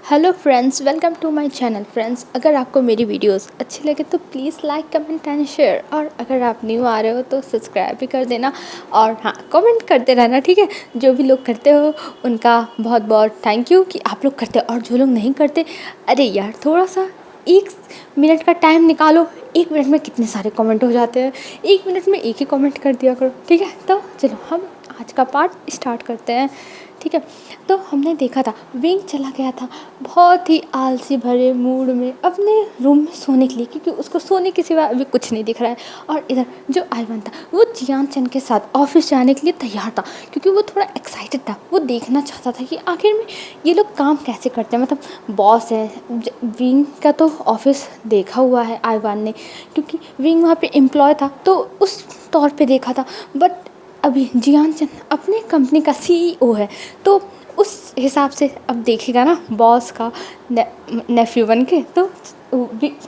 Hello friends, welcome to my channel. Friends, अगर आपको मेरी वीडियोस अच्छी लगे तो please like comment and share, और अगर आप न्यू आ रहे हो तो सब्सक्राइब भी कर देना। और हाँ, कमेंट करते रहना, ठीक है। जो भी लोग करते हो उनका बहुत बहुत थैंक यू कि आप लोग करते हो, और जो लोग नहीं करते, अरे यार थोड़ा सा 1 मिनट का टाइम निकालो। 1 मिनट में कितने सारे कमेंट हो जाते हैं, 1 मिनट में एक ही कमेंट कर दिया करो, ठीक है। तो चलो हम आज का पार्ट स्टार्ट करते हैं, ठीक है। तो हमने देखा था विंग चला गया था बहुत ही आलसी भरे मूड में अपने रूम में सोने के लिए, क्योंकि उसको सोने के सिवा अभी कुछ नहीं दिख रहा है। और इधर जो आइवन था वो जियान चंद के साथ ऑफिस जाने के लिए तैयार था, क्योंकि वो थोड़ा एक्साइटेड था। वो देखना चाहता था कि आखिर में ये लोग काम कैसे करते हैं, मतलब बॉस है विंग का तो ऑफिस देखा हुआ है आइवान ने, क्योंकि विंग वहाँ पे एम्प्लॉय था तो उस तौर पे देखा था। बट अभी जियान चंद अपने कंपनी का सीईओ है, तो उस हिसाब से अब देखेगा ना बॉस का नेफ्यू बन के, तो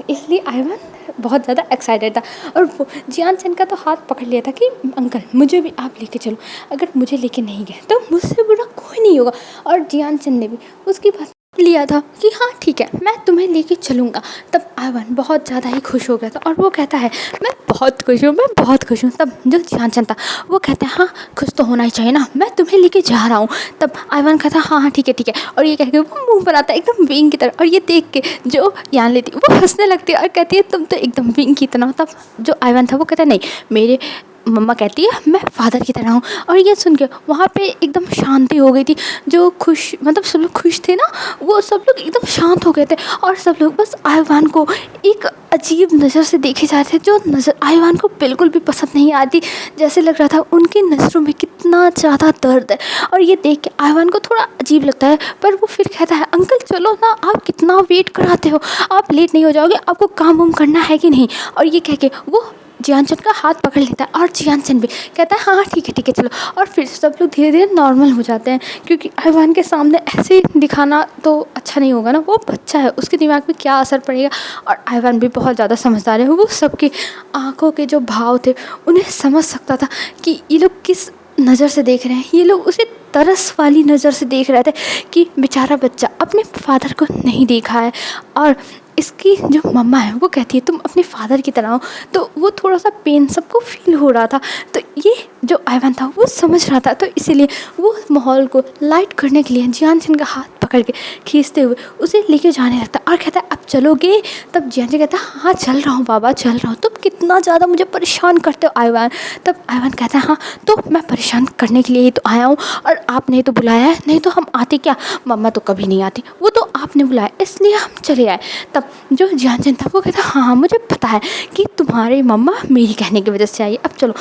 इसलिए आइवन बहुत ज़्यादा एक्साइटेड था। और वो जियान चंद का तो हाथ पकड़ लिया था कि अंकल मुझे भी आप लेके चलो, अगर मुझे लेके नहीं गए तो मुझसे बुरा कोई नहीं होगा। और जियान चंद ने भी उसकी बात लिया था कि हाँ ठीक है, मैं तुम्हें लेके चलूँगा। तब आइवन बहुत ज़्यादा ही खुश हो गया था और वो कहता है मैं बहुत खुश हूँ, मैं बहुत खुश हूँ। तब जो जियान चंद था वो कहता है हाँ खुश तो होना ही चाहिए ना, मैं तुम्हें लेके जा रहा हूँ। तब आइवन कहता है हाँ हाँ ठीक है ठीक है, और ये कह के वो मुँह बनाता है एकदम विंग की तरह। और ये देख के जो यान लेती वो हंसने लगती है और कहती है तुम तो एकदम विंग की तरह हो। तब जो आइवन था वो कहता है नहीं, मेरे मम्मा कहती है मैं फादर की तरह हूँ। और ये सुन के वहाँ पे एकदम शांति हो गई थी। जो खुश, मतलब सब लोग खुश थे ना, वो सब लोग एकदम शांत हो गए थे। और सब लोग बस आइवान को एक अजीब नज़र से देखे जा रहे थे, जो नज़र आइवान को बिल्कुल भी पसंद नहीं आती। जैसे लग रहा था उनकी नज़रों में कितना ज़्यादा दर्द है। और ये देख के आइवान को थोड़ा अजीब लगता है, पर वो फिर कहता है अंकल चलो ना, आप कितना वेट कराते हो, आप लेट नहीं हो जाओगे, आपको काम वाम करना है कि नहीं। और ये कह के वो जियान चंद का हाथ पकड़ लेता है, और जियान चंद भी कहता है हाँ ठीक है चलो। और फिर सब लोग धीरे धीरे नॉर्मल हो जाते हैं, क्योंकि आइवान के सामने ऐसे दिखाना तो अच्छा नहीं होगा ना, वो बच्चा है, उसके दिमाग में क्या असर पड़ेगा। और आइवान भी बहुत ज़्यादा समझदार है, वो सबके आँखों के जो भाव थे उन्हें समझ सकता था कि ये लोग किस नज़र से देख रहे हैं। ये लोग उसे तरस वाली नज़र से देख रहे थे कि बेचारा बच्चा अपने फादर को नहीं देखा है। और इसकी जो मम्मा है वो कहती है तुम अपने फादर की तरह हो, तो वो थोड़ा सा पेन सबको फील हो रहा था। तो ये जो आइवान था वो समझ रहा था, तो इसीलिए वो माहौल को लाइट करने के लिए जियान चंद का हाथ पकड़ के खींचते हुए उसे लेके जाने लगता और कहता है अब चलोगे। तब जियान चंद कहता है हाँ चल रहा हूँ बाबा चल रहा हूँ, तुम कितना ज़्यादा मुझे परेशान करते हो आइवान। तब आइवान कहता है हाँ तो मैं परेशान करने के लिए ही तो आया हूँ, और आपने तो बुलाया है, नहीं तो हम आते क्या, मम्मा तो कभी नहीं आती, वो तो आपने बुलाया इसलिए हम चले आए। तब जो जियान चंद था वो कहता हाँ हाँ मुझे पता है कि तुम्हारी मम्मा मेरी कहने की वजह से आई है, अब चलो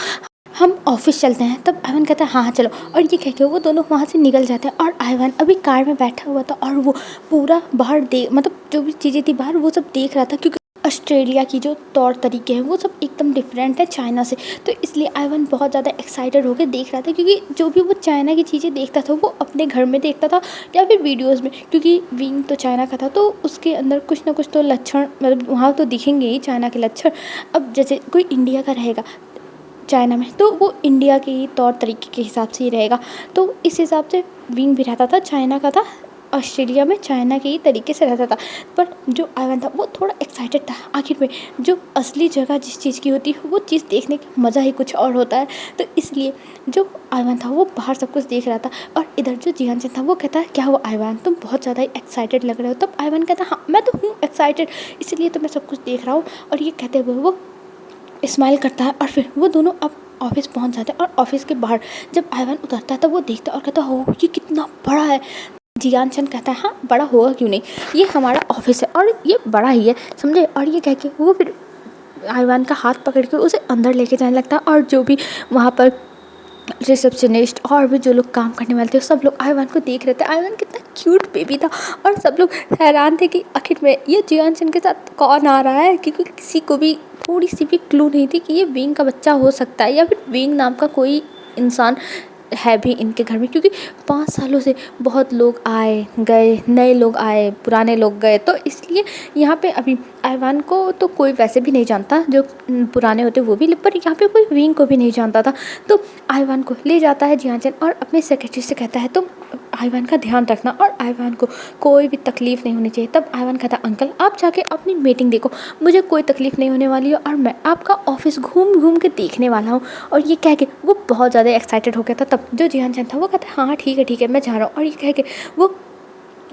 हम ऑफिस चलते हैं। तब आइवन कहता है हाँ हाँ चलो, और ये कह के वो दोनों वहाँ से निकल जाते हैं। और आइवन अभी कार में बैठा हुआ था और वो पूरा बाहर मतलब जो भी चीज़ें थी बाहर वो सब देख रहा था, क्योंकि ऑस्ट्रेलिया की जो तौर तरीके हैं वो सब एकदम डिफरेंट है चाइना से। तो इसलिए आइवन बहुत ज़्यादा एक्साइटेड होकर देख रहा था, क्योंकि जो भी वो चाइना की चीज़ें देखता था वो अपने घर में देखता था या फिर वीडियोज़ में, क्योंकि विंग तो चाइना का था तो उसके अंदर कुछ ना कुछ तो लक्षण, मतलब वहाँ तो दिखेंगे ही चाइना के लक्षण। अब जैसे कोई इंडिया का रहेगा चाइना में तो वो इंडिया के ही तौर तरीके के हिसाब से ही रहेगा। तो इस हिसाब से विंग भी रहता था चाइना का था, ऑस्ट्रेलिया में चाइना के ही तरीके से रहता था। पर जो आइवन था वो थोड़ा एक्साइटेड था, आखिर में जो असली जगह जिस चीज़ की होती है वो चीज़ देखने का मज़ा ही कुछ और होता है। तो इसलिए जो आइवन था वो बाहर सब कुछ देख रहा था। और इधर जो जियान चंद था वो कहता है क्या हुआ आइवन, तुम बहुत ज़्यादा ही एक्साइटेड लग रहे हो। तब आइवन कहता है हाँ मैं तो हूँ एक्साइटेड, इसीलिए तो मैं सब कुछ देख रहा हूँ। और ये कहते हुए वो स्माइल करता है, और फिर वो दोनों अब ऑफिस पहुंच जाते हैं। और ऑफिस के बाहर जब आइवन उतरता है तब वो देखता है और कहता है हो ये कितना बड़ा है। जियान चंद कहता है हाँ बड़ा होगा क्यों नहीं, ये हमारा ऑफिस है और ये बड़ा ही है समझे। और ये कह के वो फिर आइवान का हाथ पकड़ के उसे अंदर लेके जाने लगता है। और जो भी वहाँ पर रिसेप्शनिस्ट और भी जो लोग काम करने वाले थे सब लोग आइवान को देख रहे थे। आइवान कितना क्यूट बेबी था, और सब लोग हैरान थे कि आखिर में ये जियान चंद के साथ कौन आ रहा है, क्योंकि किसी को भी थोड़ी सी भी क्लू नहीं थी कि ये विंग का बच्चा हो सकता है या फिर विंग नाम का कोई इंसान है भी इनके घर में। क्योंकि 5 सालों से बहुत लोग आए गए, नए लोग आए पुराने लोग गए, तो इसलिए यहाँ पे अभी आइवान को तो कोई वैसे भी नहीं जानता, जो पुराने होते वो भी, पर यहाँ पे कोई विंग को भी नहीं जानता था। तो आइवान को ले जाता है जियान चंद और अपने सेक्रेटरी से कहता है तुम आईवान का ध्यान रखना और आईवान को कोई भी तकलीफ़ नहीं होनी चाहिए। तब आईवान कहता अंकल आप जाके अपनी मीटिंग देखो, मुझे कोई तकलीफ़ नहीं होने वाली है और मैं आपका ऑफिस घूम घूम के देखने वाला हूँ। और ये कह के वो बहुत ज़्यादा एक्साइटेड हो गया था। तब जो जियान चैन था वो कहता हाँ ठीक है मैं जा रहा हूँ। और ये कह के वो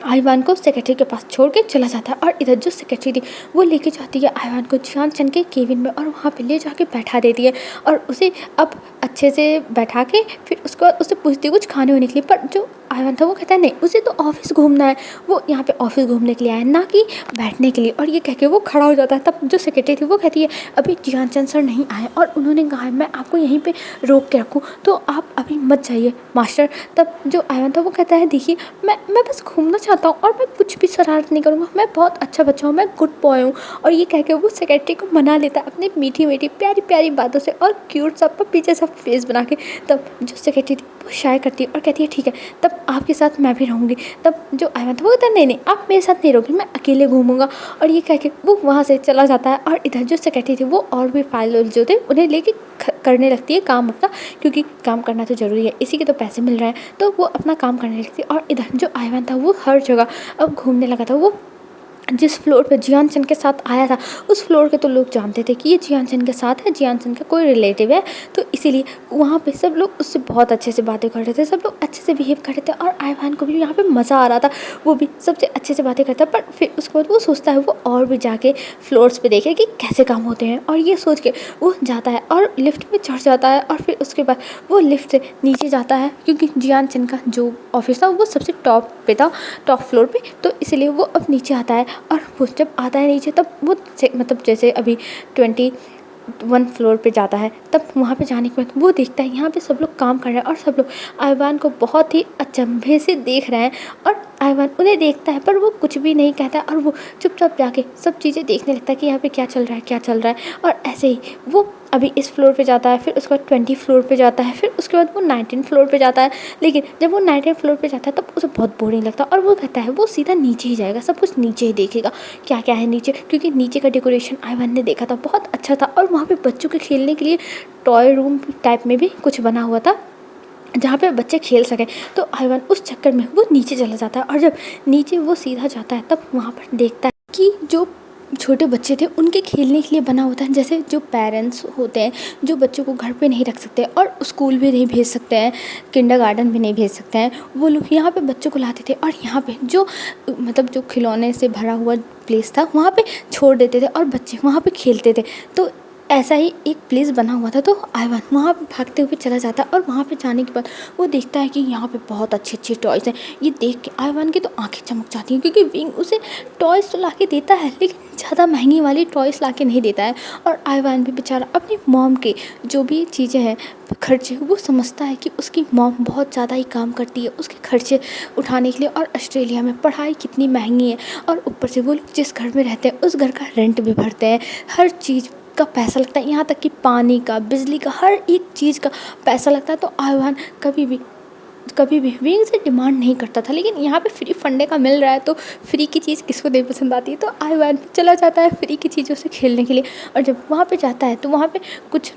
आईवान को सेक्रेटरी के पास छोड़ के चला जाता है। और इधर जो सेक्रेटरी थी वो लेके जाती है आईवान को जियान चंद के केबिन में और वहाँ पे ले जाके बैठा देती है और उसे अब अच्छे से बैठा के फिर उसके बाद उससे पूछती है कुछ खाने होने के लिए। पर जो आईवान था वो कहता है नहीं, उसे तो ऑफिस घूमना है, वो यहाँ पे ऑफिस घूमने के लिए आया ना कि बैठने के लिए। और ये कह के वो खड़ा हो जाता है। तब जो सेक्रेटरी थी वो कहती है अभी जियान चंद सर नहीं आए और उन्होंने कहा है मैं आपको यहीं पे रोक के रखूँ, तो आप अभी मत जाइए मास्टर। तब जो आईवान था वो कहता है देखिए मैं बस घूमना चाहता हूँ और मैं कुछ भी शरारत नहीं करूँगा, मैं बहुत अच्छा बच्चा हूँ, मैं गुड बॉय हूँ। और ये कह के वो सेक्रेटरी को मना लेता है अपनी मीठी मीठी प्यारी प्यारी बातों से और क्यूट सा पीछे सब फेस बना के। तब जो सेक्रेटरी थी वो शाय करती है और कहती है ठीक है तब आपके साथ मैं भी रहूँगी। तब जो आईवान था वो कहता है नहीं आप मेरे साथ नहीं रहोगी, मैं अकेले घूमूंगा। और ये कह के वो वहाँ से चला जाता है। और इधर जो सेक्रेटरी थी वो और भी फाइल जो थे उन्हें लेके करने लगती है काम अपना, क्योंकि काम करना तो ज़रूरी है, इसी के तो पैसे मिल रहे हैं। तो वो अपना काम करने लगती है। और इधर जो आईवान था वो हर जगह अब घूमने लगा था। वो जिस फ्लोर पे जियान चंद के साथ आया था उस फ्लोर के तो लोग जानते थे कि ये जियान चंद के साथ है, जियान चंद का कोई रिलेटिव है, तो इसीलिए वहाँ पे सब लोग उससे बहुत अच्छे से बातें कर रहे थे, सब लोग अच्छे से बिहेव कर रहे थे। और आईवान को भी यहाँ पे मज़ा आ रहा था, वो भी सबसे अच्छे से बातें करता। पर फिर उसके बाद वो सोचता है वो और भी जाके फ्लोर्स पे देखे कि कैसे काम होते हैं। और ये सोच के वो जाता है और लिफ्ट में चढ़ जाता है। और फिर उसके बाद वो लिफ्ट से नीचे जाता है, क्योंकि जियान चंद का जो ऑफिस था वो सबसे टॉप पे था, टॉप फ्लोर पे, तो इसलिए वो अब नीचे आता है। और वो जब आता है नीचे तब वो मतलब जैसे अभी 21 फ्लोर पे जाता है, तब वहाँ पे जाने के बाद वो देखता है यहाँ पे सब लोग काम कर रहे हैं और सब लोग आईवान को बहुत ही अचंभे से देख रहे हैं। और आईवान उन्हें देखता है पर वो कुछ भी नहीं कहता और वो चुपचाप जाके सब चीज़ें देखने लगता है कि यहाँ पे क्या चल रहा है। और ऐसे ही वो अभी इस फ्लोर पे जाता है, फिर उसके बाद 20 फ्लोर पे जाता है, फिर उसके बाद वो 19 फ्लोर पे जाता है। लेकिन जब वो 19 फ्लोर पे जाता है तब उसे बहुत बोरिंग लगता है और वो कहता है वो सीधा नीचे ही जाएगा, सब कुछ नीचे ही देखेगा क्या क्या है नीचे, क्योंकि नीचे का डेकोरेशन आईवान ने देखा था बहुत अच्छा था। और वहाँ पे बच्चों के खेलने के लिए टॉय रूम टाइप में भी कुछ बना हुआ था जहाँ पे बच्चे खेल सकें। तो आईवान उस चक्कर में वो नीचे चला जाता है। और जब नीचे वो सीधा जाता है तब वहाँ पर देखता है कि जो छोटे बच्चे थे उनके खेलने के लिए बना होता है, जैसे जो पेरेंट्स होते हैं जो बच्चों को घर पे नहीं रख सकते और स्कूल भी नहीं भेज सकते हैं, किंडरगार्टन भी नहीं भेज सकते हैं, वो लोग यहाँ पे बच्चों को लाते थे और यहाँ पे जो मतलब जो खिलौने से भरा हुआ प्लेस था वहाँ पे छोड़ देते थे और बच्चे वहाँ पे खेलते थे। तो ऐसा ही एक प्लेस बना हुआ था। तो आईवान वहाँ पे भागते हुए चला जाता है और वहाँ पे जाने के बाद वो देखता है कि यहाँ पे बहुत अच्छे अच्छे टॉयज़ हैं। ये देख के आईवान की तो आंखें चमक जाती हैं, क्योंकि विंग उसे टॉयज़ तो ला के देता है लेकिन ज़्यादा महंगी वाली टॉयज़ ला के नहीं देता है। और आईवान भी बेचारा अपनी मॉम के जो भी चीज़ें हैं खर्चे, वो समझता है कि उसकी मॉम बहुत ज़्यादा ही काम करती है उसके खर्चे उठाने के लिए, और ऑस्ट्रेलिया में पढ़ाई कितनी महंगी है और ऊपर से वो लोग जिस घर में रहते हैं उस घर का रेंट भी भरते हैं, हर चीज़ का पैसा लगता है, यहाँ तक कि पानी का, बिजली का, हर एक चीज़ का पैसा लगता है। तो आईवान कभी भी विंग से डिमांड नहीं करता था, लेकिन यहाँ पे फ्री फंडे का मिल रहा है तो फ्री की चीज़ किसको नहीं पसंद आती है। तो आईवान चला जाता है फ्री की चीज़ों से खेलने के लिए। और जब वहाँ पे जाता है तो वहाँ पे कुछ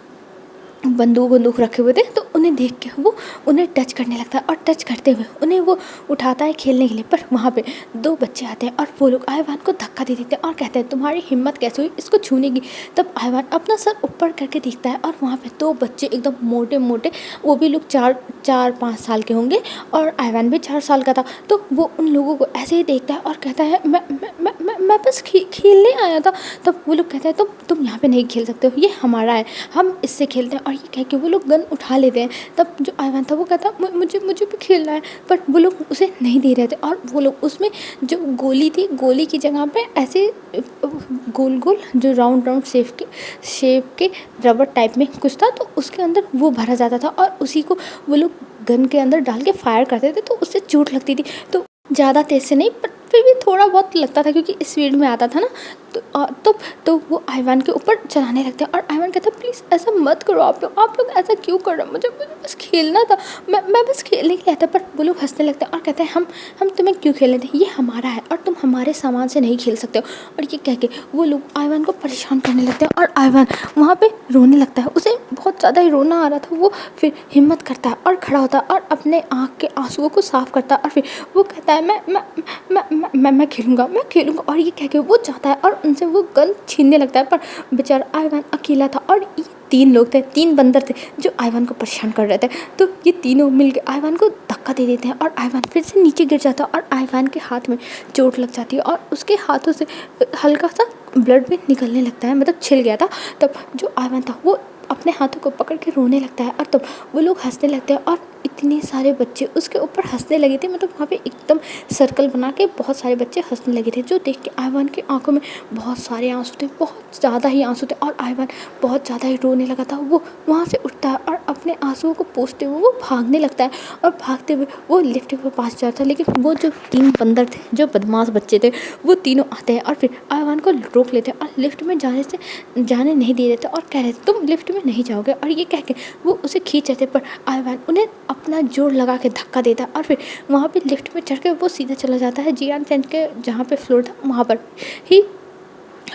बंदूक रखे हुए थे, तो उन्हें देख के वो उन्हें टच करने लगता है और टच करते हुए उन्हें वो उठाता है खेलने के लिए। पर वहाँ पे दो बच्चे आते हैं और वो लोग आईवान को धक्का दे देते हैं और कहते हैं तुम्हारी हिम्मत कैसे हुई इसको छूने की। तब आईवान अपना सर ऊपर करके देखता है और वहाँ पे दो बच्चे एकदम मोटे मोटे, वो भी लोग 4-5 साल के होंगे और आईवान भी 4 साल का था। तो वो उन लोगों को ऐसे ही देखता है और कहता है मैं बस खेलने आया था। तब वो लोग कहते हैं तुम यहाँ पे नहीं खेल सकते हो, ये हमारा है, हम इससे खेलते हैं। और ये कह के वो लोग गन उठा लेते हैं। तब जो आईवान था वो कहता मुझे भी खेलना है, पर वो लोग उसे नहीं दे रहे थे। और वो लोग उसमें जो गोली थी, गोली की जगह पे ऐसे गोल गोल जो राउंड शेप के रबर टाइप में कुछ था, तो उसके अंदर वो भरा जाता था और उसी को वो लोग गन के अंदर डाल के फायर करते थे, तो उससे चोट लगती थी। तो ज़्यादा तेज से नहीं, पर फिर भी थोड़ा बहुत लगता था क्योंकि स्पीड में आता था ना। तो वो आईवान के ऊपर चलाने लगते हैं और आईवान कहता है प्लीज़ ऐसा मत करो, आप लोग ऐसा क्यों कर रहे हो, मुझे बस खेलना था, मैं बस खेलने के लिए आता। पर वो लोग हंसने लगते हैं और कहते हैं हम तुम्हें क्यों खेलने दें, ये हमारा है और तुम हमारे सामान से नहीं खेल सकते हो। और ये कह के वो लोग आयवान को परेशान करने लगते हैं और आयवान वहाँ पे रोने लगता है। उसे बहुत ज़्यादा ही रोना आ रहा था। वो फिर हिम्मत करता है और खड़ा होता है और अपने आँख के आंसुओं को साफ करता है और फिर वो कहता है मैं खेलूँगा। और ये कह के वो जाता है और उनसे वो गन छीनने लगता है। पर बेचारा आयवान अकेला था और ये 3 लोग थे, 3 बंदर थे जो आयवान को परेशान कर रहे थे। तो ये तीनों मिलके आयवान को धक्का दे देते हैं और आयवान फिर से नीचे गिर जाता है और आयवान के हाथ में चोट लग जाती है और उसके हाथों से हल्का सा ब्लड भी निकलने लगता है, मतलब छिल गया था। तब जो आयवान था वो अपने हाथों को पकड़ के रोने लगता है और तब वो लोग हंसने लगते हैं और इतने सारे बच्चे उसके ऊपर हंसने लगे थे। मतलब वहाँ पे एकदम सर्कल बना के बहुत सारे बच्चे हंसने लगे थे, जो देख के आयवान की आंखों में बहुत सारे आंसू थे, बहुत ज़्यादा ही आंसू थे और आयवान बहुत ज़्यादा ही रोने लगा था। वो वहाँ से उठता है और अपने आंसुओं को पोंछते हुए वो भागने लगता है और भागते हुए वो लिफ्ट के पास जाता है। लेकिन वो जो 3 बंदर थे, जो बदमाश बच्चे थे, वो तीनों आते हैं और फिर आयवान को रोक लेते हैं और लिफ्ट में जाने नहीं दे देते और कह रहे थे तुम लिफ्ट में नहीं जाओगे। और ये कह के वो उसे खींच रहे थे पर आयवान उन्हें अपना जोर लगा के धक्का देता है और फिर वहाँ पे लिफ्ट में चढ़ के वो सीधा चला जाता है जियान चंद के जहाँ पे फ्लोर था वहाँ पर ही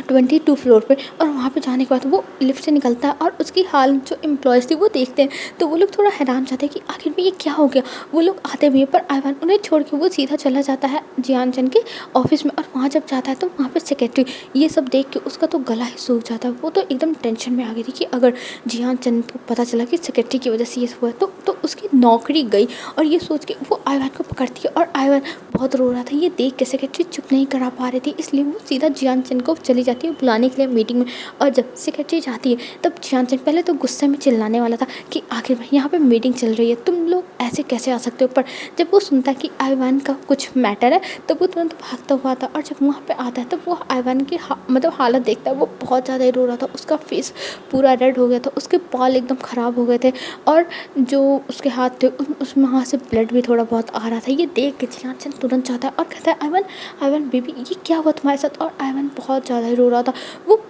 22 फ्लोर पे। और वहाँ पे जाने के बाद वो लिफ्ट से निकलता है और उसकी हाल जो एम्प्लॉयज़ थी वो देखते हैं तो वो लोग थोड़ा हैरान जाते हैं कि आखिर में ये क्या हो गया। वो लोग आते भी हैं पर आयवान उन्हें छोड़ के वो सीधा चला जाता है जियान चंद के ऑफिस में। और वहाँ जब जाता है तो वहाँ पे सेक्रेटरी ये सब देख के उसका तो गला ही सूख जाता है। वो तो एकदम टेंशन में आ गई थी कि अगर जियान चंद को पता चला कि सेक्रेटरी की वजह से ये सब हुआ तो उसकी नौकरी गई। और ये सोच के वो आयवान को पकड़ती है और आयवान बहुत रो रहा था। ये देख के सेक्रेटरी चुप नहीं करा पा रही थी, इसलिए वो सीधा जियान चंद को चली जाती है बुलाने के लिए मीटिंग में। और जब सेक्रेटरी जाती है तब जियान चंद पहले तो गुस्से में चिल्लाने वाला था कि आखिर यहाँ पे मीटिंग चल रही है, तुम लोग ऐसे कैसे आ सकते हो। पर जब वो सुनता है कि आयवान का कुछ मैटर है तब वो तुरंत भागता हुआ आता। और जब वहाँ पे आता है तब वो आयवान की मतलब हालत देखता है। वो बहुत ज़्यादा ही रो रहा था, उसका फेस पूरा रेड हो गया था, उसके बाल एकदम ख़राब हो गए थे और जो उसके हाथ थे उसमें वहाँ से ब्लड भी थोड़ा बहुत आ रहा था। ये देख के जियान चंद तुरंत जाता है और कहता है आयवान बेबी ये क्या हुआ तुम्हारे साथ। और आयवान बहुत ज़्यादा ही रो रहा था, वो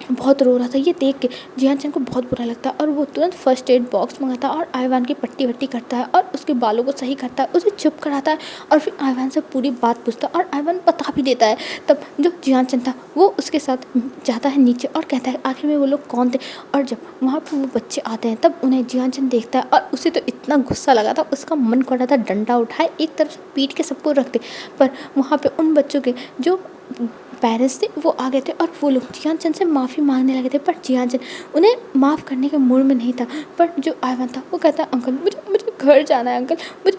बहुत रो रहा था। ये देख के जियान चंद को बहुत बुरा लगता है और वो तुरंत फर्स्ट एड बॉक्स मंगाता है और आयवान की पट्टी वट्टी करता है और उसके बालों को सही करता है, उसे चुप कराता है और फिर आयवान से पूरी बात पूछता है और आयवान बता भी देता है। तब जो जियान चंद था वो उसके साथ जाता है नीचे और कहता है आखिर में वो लोग कौन थे। और जब वहाँ पर वो बच्चे आते हैं तब उन्हें जियान चंद देखता है और उसे तो इतना गुस्सा लगा था, उसका मन कर रहा था डंडा उठाए एक तरफ से पीट के सबको रखते। पर वहाँ पर उन बच्चों के जो पेरेंट्स थे वो आ गए थे और वो लोग जियान चंद से माफ़ी मांगने लगे थे। पर जियान चंद उन्हें माफ़ करने के मूड में नहीं था। पर जो आयवान था वो कहता है अंकल मुझे घर जाना है, अंकल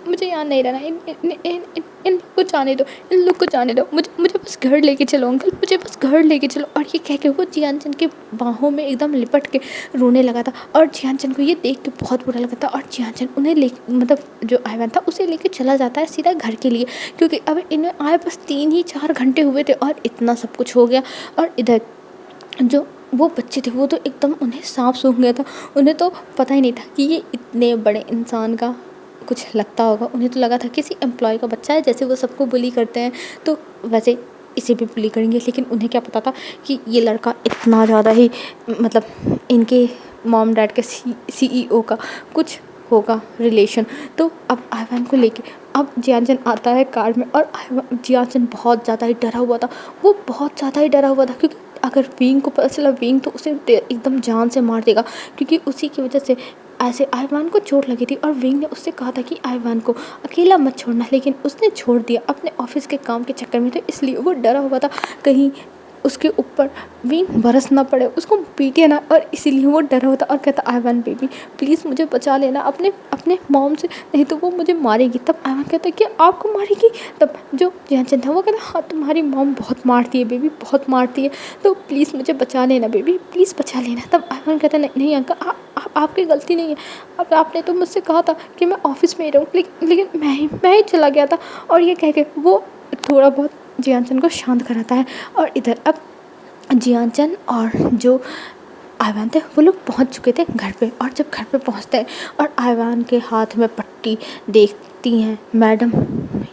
मुझे यहाँ नहीं रहना, इन लोग को जाने दो, इन लोग को जाने दो, मुझे बस घर लेके चलो अंकल, मुझे बस घर लेके चलो। और ये कह के वो जियान चंद के बाहों में एकदम लिपट के रोने लगा था और जियान चंद को ये देख के बहुत बुरा लगा था। और जियान चंद उन्हें मतलब जो आयवान था उसे लेके चला जाता है सीधा घर के लिए, क्योंकि अब इन्हें आए बस 3 ही 4 घंटे हुए थे और इतना सब कुछ हो गया। और इधर जो वो बच्चे थे वो तो एकदम उन्हें सांप सूंघ गया था, उन्हें तो पता ही नहीं था कि ये इतने बड़े इंसान का कुछ लगता होगा। उन्हें तो लगा था किसी एम्प्लॉय का बच्चा है, जैसे वो सबको बुली करते हैं तो वैसे इसे भी बुली करेंगे। लेकिन उन्हें क्या पता था कि ये लड़का इतना ज़्यादा ही मतलब इनके मॉम डैड के CEO का कुछ होगा रिलेशन। तो अब आयवान को लेके अब जियान चंद आता है कार में और जियान चंद बहुत ज़्यादा ही डरा हुआ था। वो बहुत ज़्यादा ही डरा हुआ था क्योंकि अगर विंग को पता चला विंग तो उसे एकदम जान से मार देगा, क्योंकि उसी की वजह से ऐसे आयवान को चोट लगी थी। और विंग ने उससे कहा था कि आयवान को अकेला मत छोड़ना, लेकिन उसने छोड़ दिया अपने ऑफिस के काम के चक्कर में। तो इसलिए वो डरा हुआ था कहीं उसके ऊपर विंग बरस ना पड़े, उसको पीटे ना, और इसीलिए वो डरा होता और कहता आयवान बेबी प्लीज़ मुझे बचा लेना अपने मॉम से, नहीं तो वो मुझे मारेगी। तब आयवान कहता कि आपको मारेगी। तब जो जियान चंद था वो कहता हाँ तुम्हारी मॉम बहुत मारती है बेबी, बहुत मारती है, तो प्लीज़ मुझे बचा लेना बेबी, प्लीज़ बचा लेना। तब आयवान कहता नहीं अंकल आपकी गलती नहीं है, अब आपने तो मुझसे कहा था कि मैं ऑफिस में ही रहूँ, लेकिन मैं ही चला गया था। और ये कह के वो थोड़ा बहुत जियान चंद को शांत कराता है। और इधर अब जियान चंद और जो आयवान थे वो लोग पहुंच चुके थे घर पे। और जब घर पे पहुंचते हैं और आयवान के हाथ में पट्टी देखती हैं मैडम,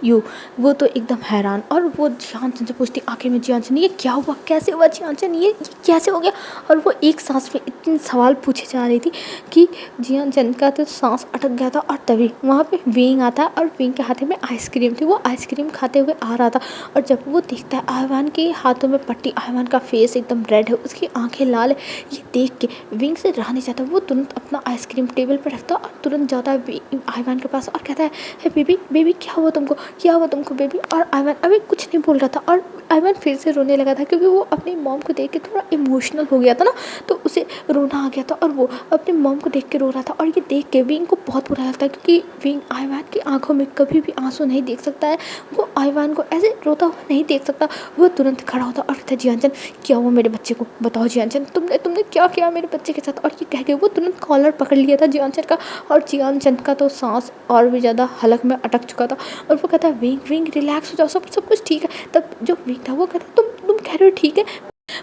यू। वो तो एकदम हैरान, और वो जियान चंद से पूछती आखिर में जियान चंद ये क्या हुआ, कैसे हुआ जियान चंद, ये कैसे हो गया। और वो एक सांस में इतने सवाल पूछे जा रही थी कि जियान चंद का तो सांस अटक गया था। और तभी वहाँ पे विंग आता है और विंग के हाथ में आइसक्रीम थी, वो आइसक्रीम खाते हुए आ रहा था। और जब वो देखता है आयवान के हाथों में पट्टी, आयवान का फेस एकदम रेड है, उसकी आंखें लाल है, ये देख के विंग से रहा नहीं चाहता। वो तुरंत अपना आइसक्रीम टेबल पर रखता और तुरंत जाता है आयवान के पास और कहता है बेबी बेबी क्या हुआ तुमको, क्या हुआ तुमको बेबी। और आयवान अभी कुछ नहीं बोल रहा था और आयवान फिर से रोने लगा था, क्योंकि वो अपनी मॉम को देख के थोड़ा इमोशनल हो गया था ना, तो उसे रोना आ गया था और वो अपनी मॉम को देख के रो रहा था। और ये देख के विंग को बहुत बुरा लगता है, क्योंकि विंग आयवान की आंखों में कभी भी आंसू नहीं देख सकता है, वो आयवान को ऐसे रोता हुआ नहीं देख सकता। वो तुरंत खड़ा होता और कहता जियान चंद क्या हुआ मेरे बच्चे को, बताओ जियान चंद तुमने तुमने क्या किया मेरे बच्चे के साथ। और ये कह के वो तुरंत कॉलर पकड़ लिया था जियान चंद का, और जियान चंद का तो सांस और भी ज़्यादा हलक में अटक चुका था। और वो कहता है विंग विंग रिलैक्स हो जाओ, सब कुछ ठीक है। तब जो विंग था वो कहता तुम कह रहे हो ठीक है,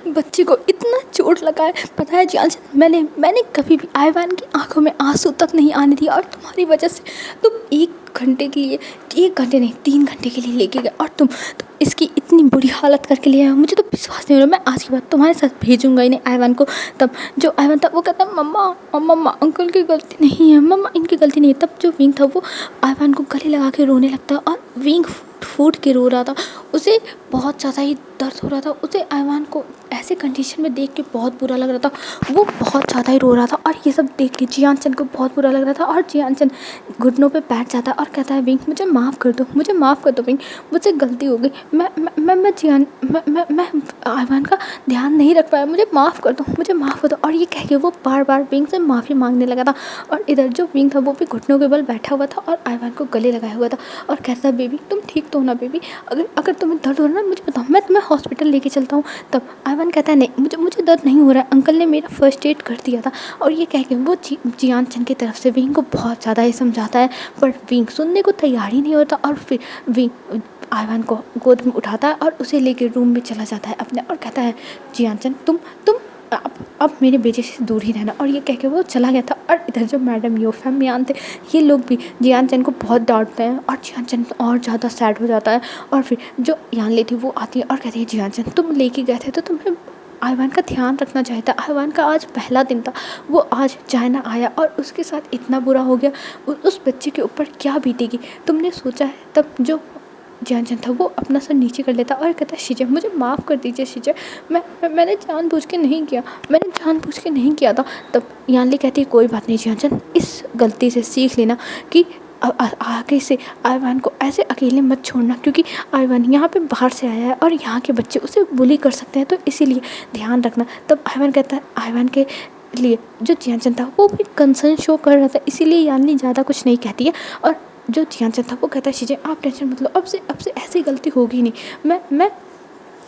बच्चे को इतना चोट लगा है, पता है जियान चंद मैंने कभी भी आयवान की आंखों में आंसू तक नहीं आने दिया, और तुम्हारी वजह से तुम 1 घंटे के लिए, 1 घंटे नहीं 3 घंटे के लिए लेके गए, और तुम इसकी इतनी बुरी हालत करके ले आए हो। मुझे तो विश्वास नहीं हो रहा, मैं आज के बाद तुम्हारे साथ भेजूंगा ही नहीं आयवान को। तब जो आयवान था वो कहता मम्मा अंकल की गलती नहीं है, मम्मा इनकी गलती नहीं है। तब जो विंग था वो आयवान को गले लगा के रोने लगता है, और विंग फूट के रो रहा था, उसे बहुत ज़्यादा ही दर्द हो रहा था। उसे आयवान को ऐसे कंडीशन में देख के बहुत बुरा लग रहा था, वो बहुत ज़्यादा ही रो रहा था। और ये सब देख के जियान चंद को बहुत बुरा लग रहा था, और जियान चंद घुटनों पे बैठ जाता है और कहता है विंग मुझे माफ़ कर दो, मुझे माफ़ कर दो विंग, मुझसे गलती हो गई, मैं जियान मैं आयवान का ध्यान नहीं रख पाया, मुझे माफ़ कर दो, मुझे माफ़ कर दो। और ये कह के वो बार बार विंग से माफ़ी मांगने लगा था। और इधर जो विंग था वो भी घुटनों के बल बैठा हुआ था और आयवान को गले लगाया हुआ था, और कहता है बेबी तुम ठीक तो हो ना बेबी, अगर तुम्हें दर्द हो रहा है ना मुझे बताओ, मैं तुम्हें हॉस्पिटल लेके चलता हूँ। तब आयवान कहता है नहीं मुझे दर्द नहीं हो रहा है, अंकल ने मेरा फर्स्ट एड कर दिया था। और ये कह के वो जियान चंद की तरफ से विंग को बहुत ज़्यादा ही समझाता है, पर विंग सुनने को तैयार ही नहीं होता। और फिर विंग आयवान को गोद में उठाता है और उसे लेके रूम में चला जाता है अपने, और कहता है जियान चंद तुम अब मेरे बेटे से दूर ही रहना। और ये कह के वो चला गया था। और इधर जो मैडम यूफा मियान थे, ये लोग भी जियान चंद को बहुत डांटते हैं, और जियान चंद और ज़्यादा सैड हो जाता है। और फिर जो यानले थी वो आती है और कहती है जियान चंद तुम लेके गए थे तो तुम्हें आयवान का ध्यान रखना चाहिए था, आयवान का आज पहला दिन था, वो आज चाइना आया और उसके साथ इतना बुरा हो गया, उस बच्चे के ऊपर क्या बीतेगी तुमने सोचा है। तब जो जियान चंद था वो अपना सर नीचे कर लेता और कहता शीजा मुझे माफ़ कर दीजिए शीजा, मैंने जानबूझ के नहीं किया, मैंने जानबूझ के नहीं किया था। तब यानली कहती है कोई बात नहीं जियान चंद, इस गलती से सीख लेना कि आगे से आयवान को ऐसे अकेले मत छोड़ना, क्योंकि आयवान यहाँ पे बाहर से आया है और यहाँ के बच्चे उसे बुली कर सकते हैं, तो इसीलिए ध्यान रखना। तब आयवान कहता है आयवान के लिए जो जियान चंद था वो भी कंसर्न शो कर रहा था, इसीलिए यानली ज़्यादा कुछ नहीं कहती है। और जो जियान चंद था वो कहता है शीजा आप टेंशन मत लो, अब से ऐसी गलती होगी नहीं, मैं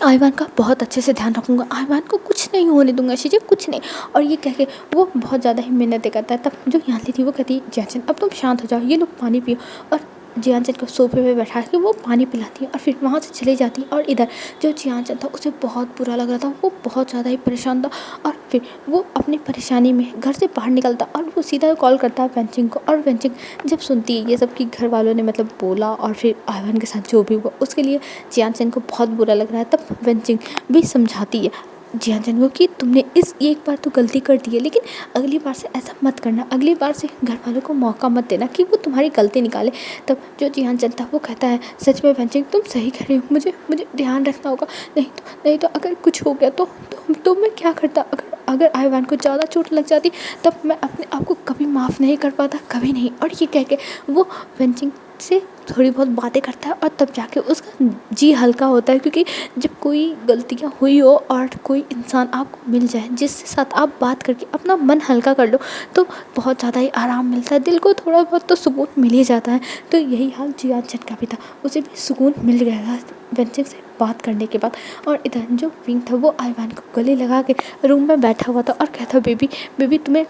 आयवान का बहुत अच्छे से ध्यान रखूंगा, आयवान को कुछ नहीं होने दूंगा शीजा, कुछ नहीं। और ये कह के वो बहुत ज़्यादा ही मिन्नतें करता है। तब जो यानली थी वो कहती है जियान चंद अब तुम शांत हो जाओ, ये लोग पानी पियो। और जियान चंद को सोफे पे बैठा के वो पानी पिलाती है और फिर वहाँ से चली जाती है। और इधर जो जियान चंद था उसे बहुत बुरा लग रहा था, वो बहुत ज़्यादा ही परेशान था। और फिर वो अपनी परेशानी में घर से बाहर निकलता और वो सीधा कॉल करता है वेंचिंग को। और वेंचिंग जब सुनती है ये सब कि घर वालों ने मतलब बोला और फिर आयवान के साथ जो भी हुआ उसके लिए जियान चंद को बहुत बुरा लग रहा है। तब वेंचिंग भी समझाती है जियान चंद को कि तुमने इस एक बार तो गलती कर दी है, लेकिन अगली बार से ऐसा मत करना, अगली बार से घर वालों को मौका मत देना कि वो तुम्हारी गलती निकाले। तब जो जियान चंद था वो कहता है सच में वेंचिंग तुम सही कह रही हो, मुझे ध्यान रखना होगा, नहीं तो अगर कुछ हो गया तो मैं क्या करता, अगर आयवान को ज़्यादा चोट लग जाती तब मैं अपने आप को कभी माफ़ नहीं कर पाता, कभी नहीं। और ये कह के वो वेंचिंग से थोड़ी बहुत बातें करता है और तब जाके उसका जी हल्का होता है, क्योंकि जब कोई गलतियाँ हुई हो और कोई इंसान आपको मिल जाए जिसके साथ आप बात करके अपना मन हल्का कर लो तो बहुत ज़्यादा ही आराम मिलता है, दिल को थोड़ा बहुत तो सुकून मिल ही जाता है। तो यही हाल जियान चंद का भी था, उसे भी सुकून मिल गया था वेंचिंग से बात करने के बाद। और इधर जो विंग था वो आयवान को गले लगा के रूम में बैठा हुआ था और कहता बेबी तुम्हें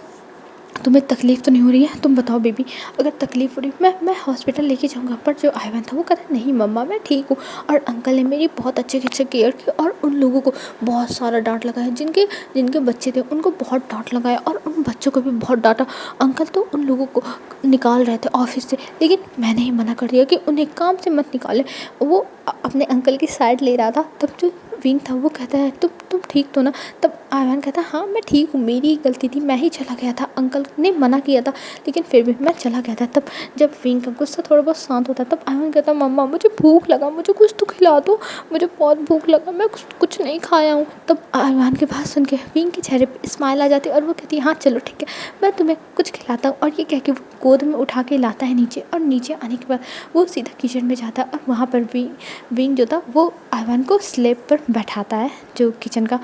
तुम्हें तकलीफ़ तो नहीं हो रही है? तुम बताओ बेबी, अगर तकलीफ़ हो रही है मैं हॉस्पिटल लेके जाऊँगा। पर जो आयवन था वो कहता नहीं मम्मा मैं ठीक हूँ। और अंकल ने मेरी बहुत अच्छे से केयर की और उन लोगों को बहुत सारा डाँट लगाया, जिनके जिनके बच्चे थे उनको बहुत डाँट लगाया और उन बच्चों को भी बहुत डाँटा। अंकल तो उन लोगों को निकाल रहे थे ऑफ़िस से, लेकिन मैंने ही मना कर दिया कि उन्हें काम से मत निकालें। वो अपने अंकल की साइड ले रहा था। तब जो विंग था वो कहता है तुम ठीक तो ना? तब आयरन कहता है हाँ मैं ठीक हूँ, मेरी ही गलती थी, मैं ही चला गया था, अंकल ने मना किया था लेकिन फिर भी मैं चला गया था। तब जब विंग का गुस्सा थोड़ा बहुत शांत होता है तब आयरन कहता मम्मा मुझे भूख लगा, मुझे कुछ तो खिला दो, मुझे बहुत भूख लगा, मैं कुछ नहीं खाया हूँ। तब आयरन की बात सुन के विंग के चेहरे पर स्माइल आ जाती है और वो कहती है हाँ चलो ठीक है, मैं तुम्हें कुछ खिलाता हूँ। और ये कह के वो गोद में उठा के लाता है नीचे, और नीचे आने के बाद वो सीधा किचन में जाता है और वहाँ पर विंग जो था वो आयरन को स्लेब पर बैठाता है, जो किचन का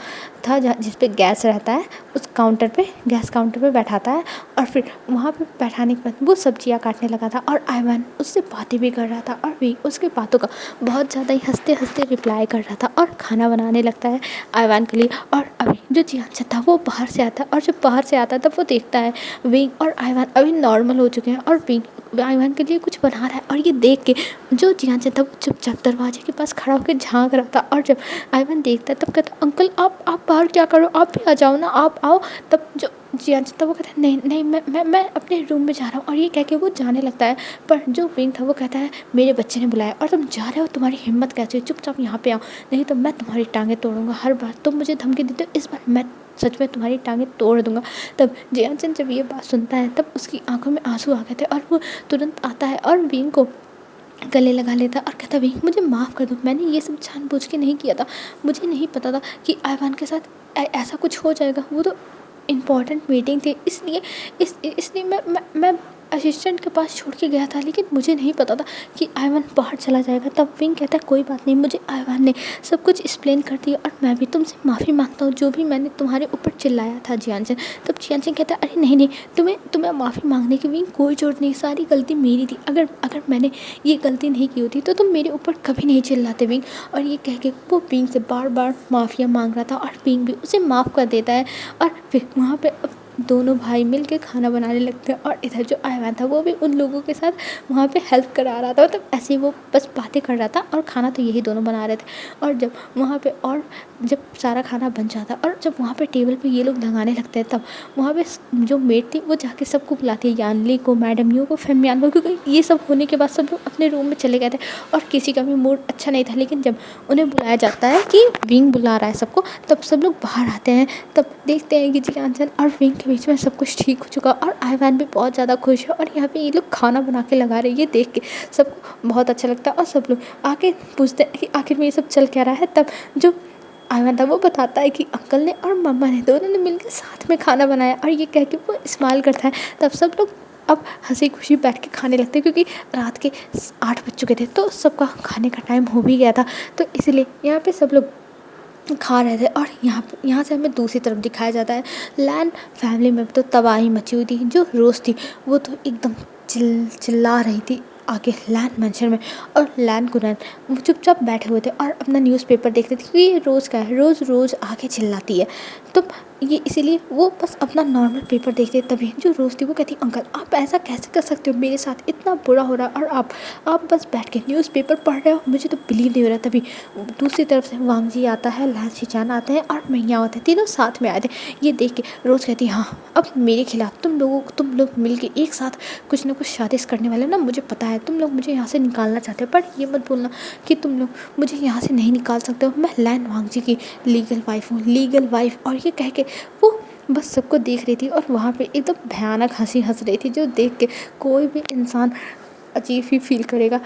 था जिस पे गैस रहता है, उस काउंटर पे, गैस काउंटर पे बैठाता है। और फिर वहाँ पे बैठाने के बाद वो सब्जियाँ काटने लगा था और आयरन उससे बातें भी कर रहा था और भी उसकी बातों का बहुत ज़्यादा ही हंसते हंसते रिप्लाई कर रहा था और खाना बनाने लगता है आयरन के लिए। और अभी जो जियान था वो बाहर से आता है और जब बाहर से आता है तब वो देखता है विंग और आयरन अभी नॉर्मल हो चुके हैं और विंग आयरन के लिए कुछ बना रहा है। और ये देख के जो जियान था वो चुपचाप दरवाजे के पास खड़ा होकर झांक रहा था। और जब आयरन देखता है तब कहता अंकल आप बाहर क्या करो, आप भी आ जाओ ना, आप आओ। तब जो जियान था वो कहता है नहीं नहीं मैं अपने रूम में जा रहा हूँ। और ये कह के वो जाने लगता है। पर जो विंग था वो कहता है मेरे बच्चे ने बुलाया और तुम जा रहे हो, तुम्हारी हिम्मत कैसे, चुपचाप यहाँ पे आओ, नहीं तो मैं तुम्हारी टांगें तोड़ूंगा। हर बार तुम मुझे धमकी देते हो, इस बार मैं सच में तुम्हारी टांगें तोड़ दूंगा। तब जियान जब ये बात सुनता है तब उसकी आंखों में आंसू आ गए थे और वो तुरंत आता है और विंग को गले लगा लेता और कहता विंग मुझे माफ़ कर दो, मैंने ये सब जानबूझ के नहीं किया था, मुझे नहीं पता था कि आयवान के साथ ऐसा कुछ हो जाएगा। वो तो इम्पॉर्टेंट मीटिंग थी, इसलिए मैं असिस्टेंट के पास छोड़ के गया था, लेकिन मुझे नहीं पता था कि आयवन बाहर चला जाएगा। तब विंग कहता है कोई बात नहीं, मुझे आयवन ने सब कुछ एक्सप्लेन कर दिया और मैं भी तुमसे माफ़ी मांगता हूँ जो भी मैंने तुम्हारे ऊपर चिल्लाया था जियानचन। तब जियानचन कहता है अरे नहीं तुम्हें माफ़ी मांगने की विंग कोई ज़रूरत नहीं, सारी गलती मेरी थी, अगर मैंने ये गलती नहीं की होती तो तुम मेरे ऊपर कभी नहीं चिल्लाते विंग। और ये कह के वो विंग से बार बार माफ़िया मांग रहा था और विंग भी उसे माफ़ कर देता है। और फिर वहाँ पर दोनों भाई मिल के खाना बनाने लगते हैं और इधर जो आयवान था वो भी उन लोगों के साथ वहाँ पे हेल्प करा रहा था। मतलब ऐसे ही वो बस बातें कर रहा था और खाना तो यही दोनों बना रहे थे। और जब वहाँ पे और जब सारा खाना बन जाता और जब वहाँ पे टेबल पे ये लोग लगाने लगते हैं तब वहाँ पे जो मेड थी वो जाके सबको बुलाती है, यानली को, मैडम यू को, फेमियान को, क्योंकि ये सब होने के बाद सब लोग अपने रूम में चले गए थे और किसी का भी मूड अच्छा नहीं था। लेकिन जब उन्हें बुलाया जाता है कि विंग बुला रहा है सबको, तब सब लोग बाहर आते हैं। तब देखते हैं कि जियानचन और विंग के बीच में सब कुछ ठीक हो चुका और आयवान भी बहुत ज़्यादा खुश है और यहाँ पे ये लोग खाना बना के लगा रहे हैं। ये देख के सबको बहुत अच्छा लगता है और सब लोग आके पूछते हैं कि आखिर में ये सब चल क्या रहा है। तब जो आयवान था वो बताता है कि अंकल ने और मम्मा ने दोनों ने मिलकर साथ में खाना बनाया और ये कह के वो स्माइल करता है। तब सब लोग अब हंसी खुशी बैठ के खाने लगते हैं, क्योंकि रात के 8 बज चुके थे तो सबका खाने का टाइम हो भी गया था। तो इसलिए यहाँ पे सब लोग खा रहे थे। और यहाँ से हमें दूसरी तरफ दिखाया जाता है लैन फैमिली में तो तबाही मची हुई थी। जो रोज़ थी वो तो एकदम चिल्ला रही थी आगे लैन मेंशन में, और लैन कुरैन वो चुपचाप बैठे हुए थे और अपना न्यूज़पेपर देखते थे कि ये रोज़ का है, रोज़ आके चिल्लाती है। तो ये इसीलिए वो बस अपना नॉर्मल पेपर देखते। तभी जो रोज़ थी वो कहती अंकल आप ऐसा कैसे कर सकते हो, मेरे साथ इतना बुरा हो रहा है और आप बस बैठ के न्यूज़पेपर पढ़ रहे हो, मुझे तो बिलीव नहीं हो रहा। तभी दूसरी तरफ से वांग जी आता है, लैन शिचान आते हैं और मैया आते हैं, तीनों साथ में आए थे। ये देख के रोज़ कहती हाँ अब मेरे खिलाफ तुम लोग मिल के एक साथ कुछ ना कुछ साजिश करने वाले ना, मुझे पता है तुम लोग मुझे यहाँ से निकालना चाहते हो, पर ये मत बोलना कि तुम लोग मुझे यहाँ से नहीं निकाल सकते हो। मैं लैन वांग जी की लीगल वाइफ हूँ, लीगल वाइफ। और ये कह के वो बस सबको देख रही थी और वहाँ पे एकदम भयानक हंसी हंस रही थी, जो देख के कोई भी इंसान अजीब ही फील करेगा।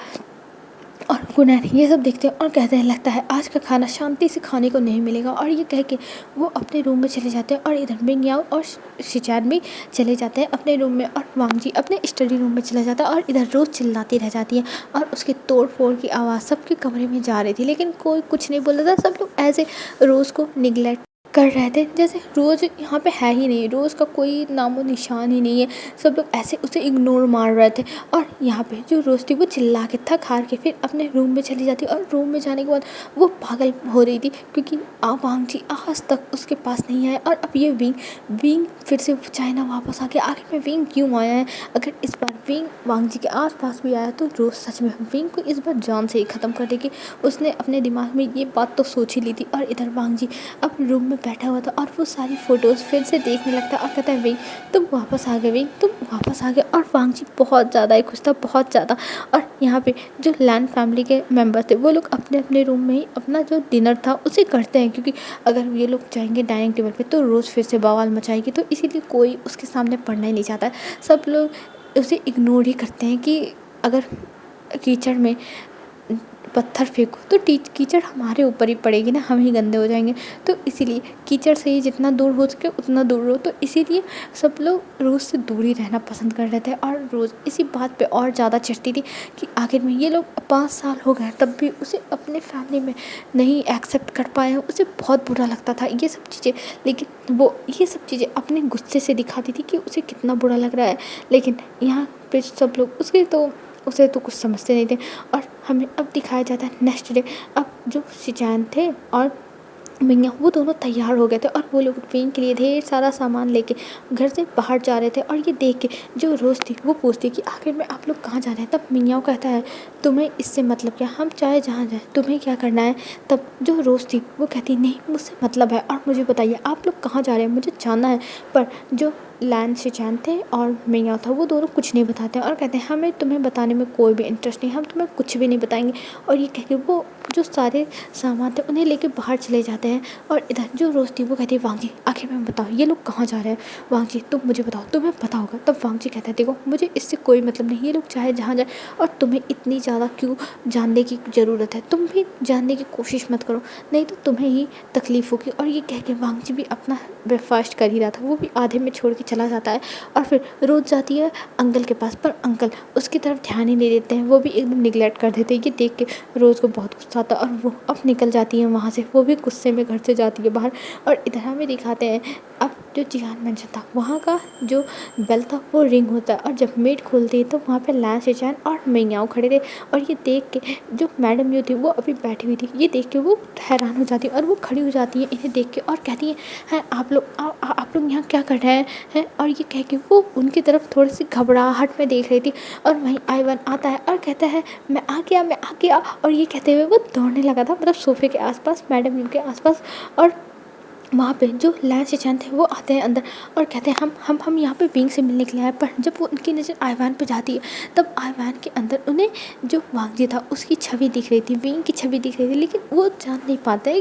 और कुनैन ये सब देखते हैं और कहते हैं लगता है आज का खाना शांति से खाने को नहीं मिलेगा। और ये कह के वो अपने रूम में चले जाते हैं और इधर मिंग याओ और शिचान भी चले जाते हैं अपने रूम में और वांग जी अपने स्टडी रूम में चला जाता है। और इधर रोज़ चिल्लाती रह जाती है और उसके तोड़ फोड़ की आवाज़ सबके कमरे में जा रही थी, लेकिन कोई कुछ नहीं बोल रहा था। सब लोग ऐसे रोज़ को निगलेक्ट कर रहे थे जैसे रोज़ यहाँ पे है ही नहीं, रोज़ का कोई नामो निशान ही नहीं है। सब लोग ऐसे उसे इग्नोर मार रहे थे और यहाँ पे जो रोज़ थी वो चिल्ला के थक हार के फिर अपने रूम में चली जाती और रूम में जाने के बाद वो पागल हो रही थी क्योंकि वांग जी आज तक उसके पास नहीं आए। और अब ये विंग विंग फिर से चाइना वापस आ गया। आखिर में विंग क्यों आया है? अगर इस बार विंग वांग जी के आसपास भी आया तो रोज़ सच में विंग को इस बार जान से ही ख़त्म कर देगी। उसने अपने दिमाग में ये बात तो सोच ही ली थी। और इधर वांग जी अब रूम में बैठा हुआ था और वो सारी फ़ोटोज़ फिर से देखने लगता और कहता है विंग तुम वापस आ गए, विंग तुम वापस आ गए। और वांग जी बहुत ज़्यादा ही खुश था, बहुत ज़्यादा। और यहाँ पे जो लैन फैमिली के मेंबर थे वो लोग अपने अपने रूम में ही अपना जो डिनर था उसे करते हैं क्योंकि अगर ये लोग जाएंगे डाइनिंग टेबल पे तो रोज़ फिर से बवाल मचाएगी, तो इसीलिए कोई उसके सामने पढ़ना ही नहीं चाहता है। सब लोग उसे इग्नोर ही करते हैं कि अगर कीचड़ में पत्थर फेंको तो कीचड़ हमारे ऊपर ही पड़ेगी ना, हम ही गंदे हो जाएंगे। तो इसीलिए कीचड़ से ही जितना दूर हो सके उतना दूर रहो। तो इसीलिए सब लोग रोज़ से दूर ही रहना पसंद कर रहे थे और रोज़ इसी बात पे और ज़्यादा चिढ़ती थी कि आखिर में ये लोग 5 साल हो गए तब भी उसे अपने फैमिली में नहीं एक्सेप्ट कर पाए। उसे बहुत बुरा लगता था ये सब चीज़ें, लेकिन वो ये सब चीज़ें अपने गुस्से से दिखाती थी कि उसे कितना बुरा लग रहा है। लेकिन यहाँ पे सब लोग उसे तो कुछ समझते नहीं थे। और हमें अब दिखाया जाता है नेक्स्ट डे। अब जो शिचैन थे और मिंगया वो दोनों तैयार हो गए थे और वो लोग विंग के लिए ढेर सारा सामान लेके घर से बाहर जा रहे थे। और ये देख के जो रोज़ थी वो पूछती कि आखिर में आप लोग कहाँ जा रहे हैं? तब मिंगयाओ कहता है तुम्हें इससे मतलब क्या, हम चाहे जहाँ जाएँ, तुम्हें क्या करना है? तब जो रोज़ थी वो कहती नहीं मुझसे मतलब है और मुझे बताइए आप लोग कहाँ जा रहे हैं, मुझे जानना है। पर जो लैन शिचैन थे और मिंगयाओ था वो दोनों कुछ नहीं बताते और कहते हैं हमें तुम्हें बताने में कोई भी इंटरेस्ट नहीं, हम तुम्हें कुछ भी नहीं बताएंगे। और ये कह के वो जो सारे सामान थे उन्हें लेके बाहर चले जाते हैं। और इधर जो रोज़ थी वो कहती है वांग जी आखिर में बताओ ये लोग कहाँ जा रहे हैं? वांग जी तुम मुझे बताओ, तुम्हें पता होगा। तब वांग जी कहता है देखो मुझे इससे कोई मतलब नहीं, ये लोग चाहे जहाँ जाए और तुम्हें इतनी ज़्यादा क्यों जानने की ज़रूरत है, तुम भी जानने की कोशिश मत करो नहीं तो तुम्हें ही तकलीफ़ होगी। और ये कह के वांग जी भी अपना ब्रेकफास्ट कर ही रहा था, वो भी आधे में छोड़ के चला जाता है। और फिर रोज़ जाती है अंकल के पास, पर अंकल उसकी तरफ ध्यान ही नहीं देते हैं, वो भी एकदम निगलेक्ट कर देते हैं। ये देख के रोज़ को बहुत गुस्सा आता और वो अब निकल जाती है वहाँ से, वो भी गुस्से में घर से जाती है बाहर। और इधर हमें दिखाते हैं अब जो जियान मेंशन था वहाँ का जो बेल था वो रिंग होता है और जब मेड खोलती है तो वहाँ पे लैन शिचैन और मिंगयाओ खड़े थे। और ये देख के जो मैडम जो थी वो अभी बैठी हुई थी, ये देख के वो हैरान हो जाती है और वो खड़ी हो जाती है इन्हें देख के और कहती है हैं आप लोग यहाँ क्या कर रहे हैं? और ये कह के वो उनकी तरफ थोड़ी सी घबराहट में देख रही थी। और वहीं आइवन आता है और कहता है मैं आ गया। और ये कहते हुए वो दौड़ने लगा था मतलब सोफे के आसपास, मैडम के आसपास। और वहाँ पे जो लैन शिचैन थे वो आते हैं अंदर और कहते हैं हम यहाँ पे विंग से मिलने के लिए आए। पर जब वो उनकी नज़र आइवान पे जाती है तब आइवान के अंदर उन्हें जो वांग जी था उसकी छवि दिख रही थी, विंग की छवि दिख रही थी। लेकिन वो जान नहीं पाता है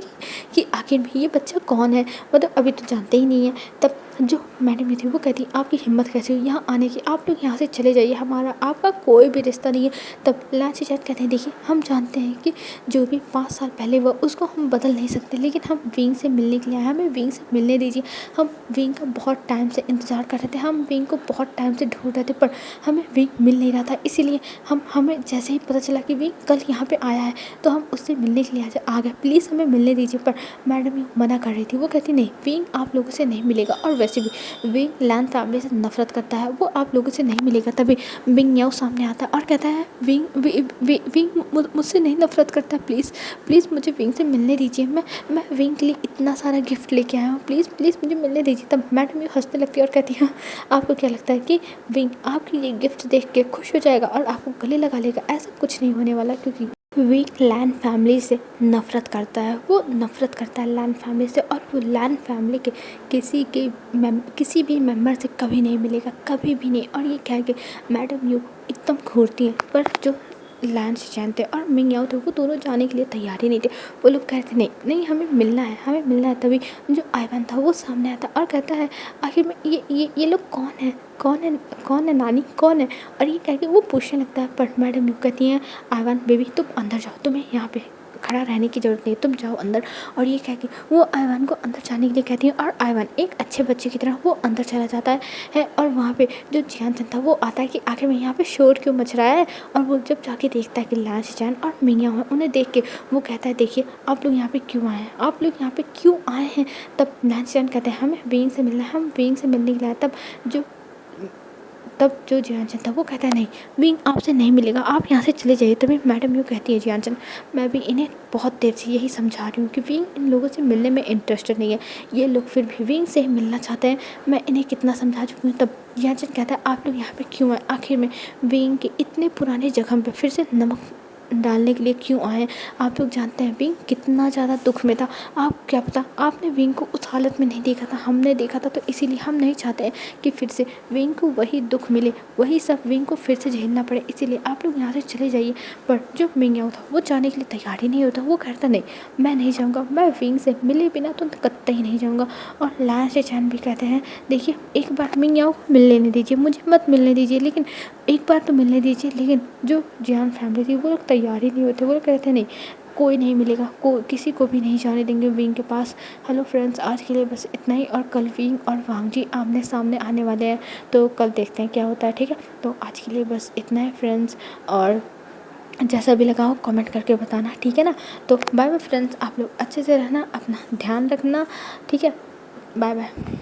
कि आखिर में ये बच्चा कौन है, मतलब अभी तो जानते ही नहीं है। तब जो मैडम थी वो कहती आपकी हिम्मत कैसे हुई यहाँ आने की, आप लोग यहाँ से चले जाइए, हमारा आपका कोई भी रिश्ता नहीं है। तब लैन शिचैन कहते हैं देखिए हम जानते हैं कि जो भी 5 साल पहले हुआ उसको हम बदल नहीं सकते, लेकिन हम विंग से मिलने के लिए आए, हमें विंग से मिलने दीजिए। हम विंग का बहुत टाइम से इंतज़ार कर रहे थे, हम विंग को बहुत टाइम से ढूंढ रहे थे पर हमें विंग मिल नहीं रहा था। इसीलिए हमें जैसे ही पता चला कि विंग कल यहाँ पे आया है तो हम उससे मिलने के लिए आ गए, प्लीज़ हमें मिलने दीजिए। पर मैडम ये मना कर रही थी, वो कहती नहीं विंग आप लोगों से नहीं मिलेगा और वैसे भी विंग लैन फैमिली से नफरत करता है, वो आप लोगों से नहीं मिलेगा। तभी मिंगयाओ सामने आता है और कहता है विंग मुझसे नहीं नफरत करता, प्लीज़ मुझे विंग से मिलने दीजिए, मैं विंग के लिए इतना सारा गिफ्ट लेके आया हूँ, प्लीज़ मुझे मिलने दीजिए। तब मैडम ये हंसने लगती है और कहती है आपको क्या लगता है कि विंग आपके लिए गिफ्ट देख के खुश हो जाएगा और आपको गले लगा लेगा? ऐसा कुछ नहीं होने वाला क्योंकि विंग लैन फैमिली से नफ़रत करता है, वो नफ़रत करता है लैन फैमिली से। और वो लैन फैमिली के किसी भी मेंबर से कभी नहीं मिलेगा, कभी भी नहीं। और ये कह के मैडम यू एकदम घूरती हैं। पर जो लैन शिचैन थे और मिंगयाओ थे वो दोनों जाने के लिए तैयार ही नहीं थे, वो लोग कहते नहीं हमें मिलना है। तभी जो आइवान था वो सामने आता और कहता है आखिर में ये लोग कौन है नानी कौन है? और ये कह के वो पूछने लगता है। पर मैडम यू कहती हैं आइवान बेबी तुम अंदर जाओ, तुम्हें यहाँ पे खड़ा रहने की ज़रूरत नहीं है, तुम जाओ अंदर। और ये कह के वो आयवान को अंदर जाने के लिए कहती है और आयवान एक अच्छे बच्चे की तरह वो अंदर चला जाता है। और वहाँ पे जो जियान चंद था वो आता है कि आखिर में यहाँ पे शोर क्यों मच रहा है। और वो जब जाके देखता है कि लांछन और मियाँ हैं, उन्हें देख के वो कहता है देखिए आप लोग यहाँ पे क्यों आए हैं, आप लोग यहाँ पे क्यों आए हैं। तब लांछन कहते हैं हमें विंग से मिलना है, हम विंग से मिलने के लिए आए। तब जो जियानचंद था वो कहता है नहीं, विंग आपसे नहीं मिलेगा, आप यहाँ से चले जाइए। तभी मैडम यूँ कहती है जियानचंद मैं भी इन्हें बहुत देर से यही समझा रही हूँ कि विंग इन लोगों से मिलने में इंटरेस्टेड नहीं है, ये लोग फिर भी विंग से ही मिलना चाहते हैं, मैं इन्हें कितना समझा चुकी हूँ। तब जियानचंद कहता है आप लोग यहाँ पे क्यों आए, आखिर में विंग के इतने पुराने जख्म पे फिर से नमक डालने के लिए क्यों आए। आप लोग जानते हैं विंग कितना ज़्यादा दुख में था, आप क्या पता आपने विंग को उस हालत में नहीं देखा था, हमने देखा था, तो इसीलिए हम नहीं चाहते हैं कि फिर से विंग को वही दुख मिले, वही सब विंग को फिर से झेलना पड़े, इसीलिए आप लोग यहाँ से चले जाइए। पर जो मिंग्याओ था वो जाने के लिए तैयार ही नहीं होता, वो कहता नहीं मैं नहीं जाऊँगा, मैं विंग से मिले बिना तो कतई नहीं जाऊँगा। और लांछन भी कहते हैं देखिए एक बार मिंग्याओ को मिल लेने दीजिए, मुझे मत मिलने दीजिए, लेकिन एक बार तो मिलने दीजिए। लेकिन जो जियान फैमिली थी वो लोग तैयार ही नहीं होते, वो लोग कहते नहीं कोई नहीं मिलेगा, किसी को भी नहीं जाने देंगे विंग के पास। हेलो फ्रेंड्स, आज के लिए बस इतना ही, और कल विंग और वांग जी आमने सामने आने वाले हैं, तो कल देखते हैं क्या होता है, ठीक है। तो आज के लिए बस इतना है फ्रेंड्स, और जैसा भी लगा हो कमेंट करके बताना, ठीक है ना। तो बाय बाय फ्रेंड्स, आप लोग अच्छे से रहना, अपना ध्यान रखना, ठीक है, बाय बाय।